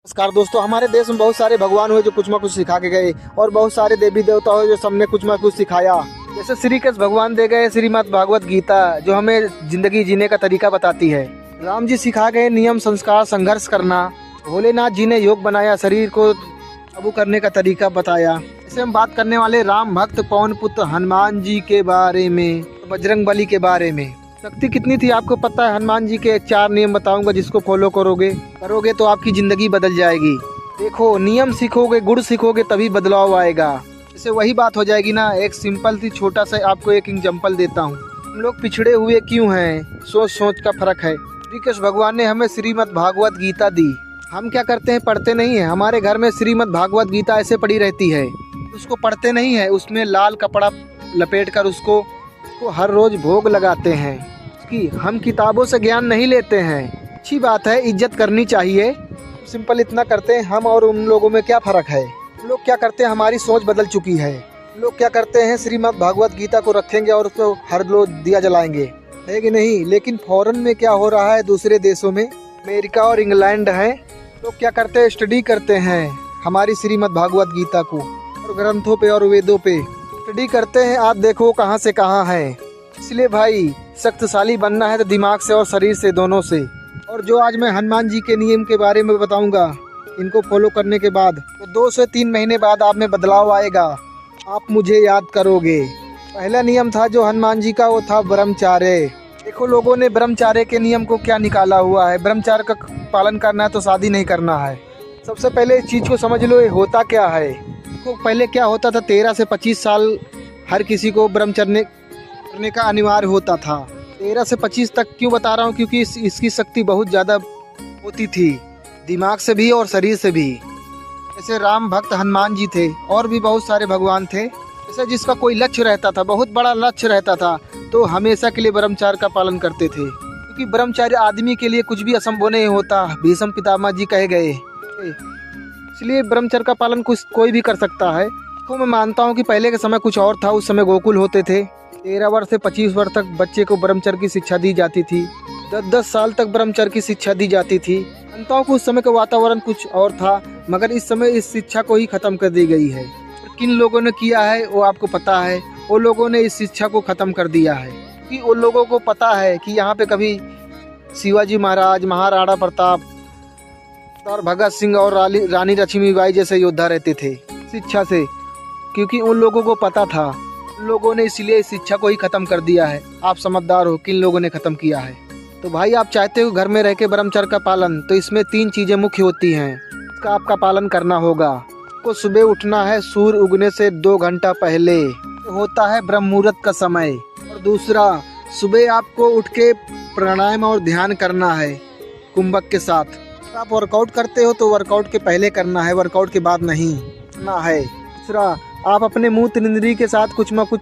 नमस्कार दोस्तों, हमारे देश में बहुत सारे भगवान हुए जो कुछ ना कुछ सिखा के गए और बहुत सारे देवी देवता हुए जो सबने कुछ ना कुछ सिखाया। जैसे श्री कृष्ण भगवान दे गए श्रीमद् भागवत गीता जो हमें जिंदगी जीने का तरीका बताती है। राम जी सिखा गए नियम संस्कार संघर्ष करना। भोलेनाथ जी ने योग बनाया, शरीर को काबू करने का तरीका बताया। जैसे हम बात करने वाले राम भक्त पवन पुत्र हनुमान जी के बारे में, बजरंगबली के बारे में। शक्ति कितनी थी आपको पता है? हनुमान जी के 4 नियम बताऊंगा, जिसको फॉलो करोगे तो आपकी जिंदगी बदल जाएगी। देखो, नियम सीखोगे, गुण सीखोगे, तभी बदलाव आएगा। जैसे वही बात हो जाएगी ना। एक सिंपल सी छोटा सा आपको एक एग्जांपल देता हूँ। हम लोग पिछड़े हुए क्यों हैं? सोच सोच का फर्क है। श्री कृष्ण भगवान ने हमें श्रीमद् भागवत गीता दी। हम क्या करते हैं? पढ़ते नहीं है। हमारे घर में श्रीमद् भागवत गीता ऐसे पड़ी रहती है, उसको पढ़ते नहीं है। उसमें लाल कपड़ा लपेट कर उसको हर रोज भोग लगाते हैं कि हम किताबों से ज्ञान नहीं लेते हैं। अच्छी बात है, इज्जत करनी चाहिए। सिंपल इतना करते हैं। हम और उन लोगों में क्या फ़र्क है? लोग क्या करते हैं? हमारी सोच बदल चुकी है। लोग क्या करते हैं? श्रीमद् भागवत गीता को रखेंगे और उसको हर रोज दिया जलाएंगे, है कि नहीं? लेकिन फॉरेन में क्या हो रहा है? दूसरे देशों में, अमेरिका और इंग्लैंड है, लोग क्या करते हैं? स्टडी करते हैं हमारी श्रीमद् भागवत गीता को और ग्रंथों पे और वेदों पे स्टडी करते हैं। आप देखो कहाँ से कहाँ है। इसलिए भाई, शक्तिशाली बनना है तो दिमाग से और शरीर से, दोनों से। और जो आज मैं हनुमान जी के नियम के बारे में बताऊंगा, इनको फॉलो करने के बाद तो 2 से 3 महीने बाद आप में बदलाव आएगा। आप मुझे याद करोगे। पहला नियम था जो हनुमान जी का, वो था ब्रह्मचार्य। देखो, लोगों ने ब्रह्मचार्य के नियम को क्या निकाला हुआ है। ब्रह्मचार्य का पालन करना है तो शादी नहीं करना है। सबसे पहले इस चीज़ को समझ लो, ये होता क्या है। तो पहले क्या होता था? 13 से 25 साल हर किसी को ब्रह्मचर्य करने का अनिवार्य होता था। 13 से 25 तक क्यों बता रहा हूँ? क्योंकि इसकी शक्ति बहुत ज़्यादा होती थी, दिमाग से भी और शरीर से भी। जैसे राम भक्त हनुमान जी थे, और भी बहुत सारे भगवान थे। जैसे जिसका कोई लक्ष्य रहता था, बहुत बड़ा लक्ष्य रहता था, तो हमेशा के लिए ब्रह्मचार्य का पालन करते थे। क्योंकि ब्रह्मचार्य आदमी के लिए कुछ भी असंभव नहीं होता, भीष्म पितामह जी कहे गए। इसलिए ब्रह्मचर्य का पालन कोई भी कर सकता है। तो मैं मानता हूँ कि पहले के समय कुछ और था। उस समय गोकुल होते थे। 13 वर्ष से 25 वर्ष तक बच्चे को ब्रह्मचर्य की शिक्षा दी जाती थी। 10-10 साल तक ब्रह्मचर्य की शिक्षा दी जाती थी। मानता हूँ कि उस समय का वातावरण कुछ और था, मगर इस समय इस शिक्षा को ही खत्म कर दी गई है। किन लोगों ने किया है वो आपको पता है। वो लोगों ने इस शिक्षा को खत्म कर दिया है कि उन लोगों को पता है कि यहाँ पे कभी शिवाजी महाराज, महाराणा प्रताप और भगत सिंह और रानी लक्ष्मीबाई जैसे योद्धा रहते थे शिक्षा से। क्योंकि उन लोगों को पता था, उन लोगों ने इसलिए इस शिक्षा को ही खत्म कर दिया है। आप समझदार हो, किन लोगों ने खत्म किया है। तो भाई, आप चाहते हो घर में रह के ब्रह्मचर्य का पालन, तो इसमें 3 चीजें मुख्य होती हैं। इसका आपका पालन करना होगा। आपको सुबह उठना है, सूर्य उगने से 2 घंटा पहले होता है ब्रह्म मुहूर्त का समय। और दूसरा, सुबह आपको उठ के प्राणायाम और ध्यान करना है कुंभक के साथ। आप वर्कआउट करते हो तो वर्कआउट के पहले करना है, वर्कआउट के बाद नहीं करना है। तीसरा, आप अपने मूत्र इंद्रिय के साथ कुछ न कुछ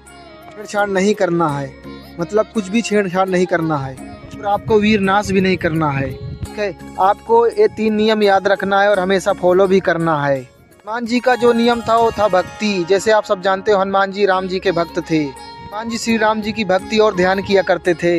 छेड़छाड़ नहीं करना है, मतलब कुछ भी छेड़छाड़ नहीं करना है। और आपको वीरनाश भी नहीं करना है। ठीक है, आपको ये 3 नियम याद रखना है और हमेशा फॉलो भी करना है। हनुमान जी का जो नियम था वो था भक्ति। जैसे आप सब जानते हो, हनुमान जी राम जी के भक्त थे। हनुमान जी श्री राम जी की भक्ति और ध्यान किया करते थे।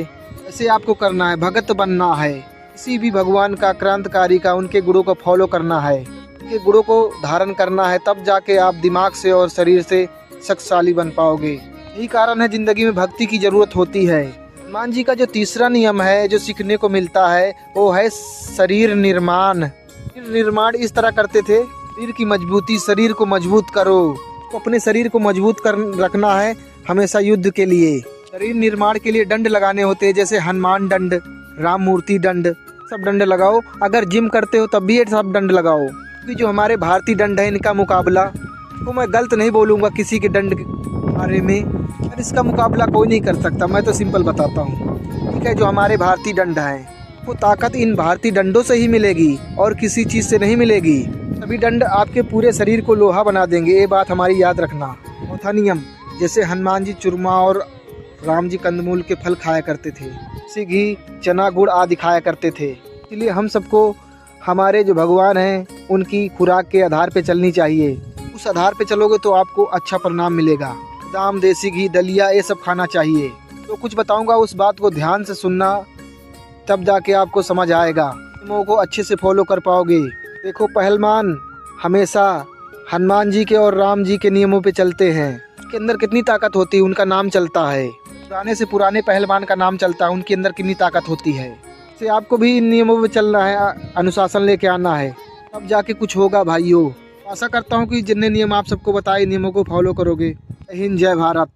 ऐसे आपको करना है, भगत बनना है। किसी भी भगवान का, क्रांतिकारी का, उनके गुणों को फॉलो करना है, उनके गुणों को धारण करना है। तब जाके आप दिमाग से और शरीर से शक्तिशाली बन पाओगे। यही कारण है जिंदगी में भक्ति की जरूरत होती है। हनुमान जी का जो तीसरा नियम है जो सीखने को मिलता है, वो है शरीर निर्माण। शरीर निर्माण इस तरह करते थे, शरीर की मजबूती, शरीर को मजबूत करो। तो अपने शरीर को मजबूत कर रखना है हमेशा युद्ध के लिए। शरीर निर्माण के लिए दंड लगाने होते हैं, जैसे हनुमान दंड, राम मूर्ति दंड, सब दंड लगाओ। अगर जिम करते हो तब भी ये सब दंड लगाओ। क्योंकि जो हमारे भारतीय दंड है, इनका मुकाबला, तो मैं गलत नहीं बोलूँगा किसी के दंड के बारे में, पर इसका मुकाबला कोई नहीं कर सकता। मैं तो सिंपल बताता हूँ, ठीक है। जो हमारे भारतीय दंड हैं, वो ताकत इन भारतीय दंडों से ही मिलेगी और किसी चीज़ से नहीं मिलेगी। सभी दंड आपके पूरे शरीर को लोहा बना देंगे, ये बात हमारी याद रखना। चौथा नियम, जैसे हनुमान जी चूरमा और राम जी कंदमूल के फल खाया करते थे, जैसे घी, चना, गुड़ आदि खाया करते थे। इसलिए हम सबको हमारे जो भगवान हैं उनकी खुराक के आधार पे चलनी चाहिए। उस आधार पे चलोगे तो आपको अच्छा परिणाम मिलेगा। बादाम, देसी घी, दलिया, ये सब खाना चाहिए। तो कुछ बताऊंगा, उस बात को ध्यान से सुनना, तब जाके आपको समझ आएगा, तुम को अच्छे से फॉलो कर पाओगे। देखो पहलवान हमेशा हनुमान जी के और राम जी के नियमों पे चलते हैं। उसके अंदर कितनी ताकत होती है, उनका नाम चलता है। पुराने से पुराने पहलवान का नाम चलता है, उनके अंदर कितनी ताकत होती है। से आपको भी इन नियमों पे चलना है, अनुशासन लेके आना है, तब जाके कुछ होगा भाइयों। आशा करता हूँ कि जितने नियम आप सबको बताए नियमों को फॉलो करोगे। जय हिंद, जय भारत।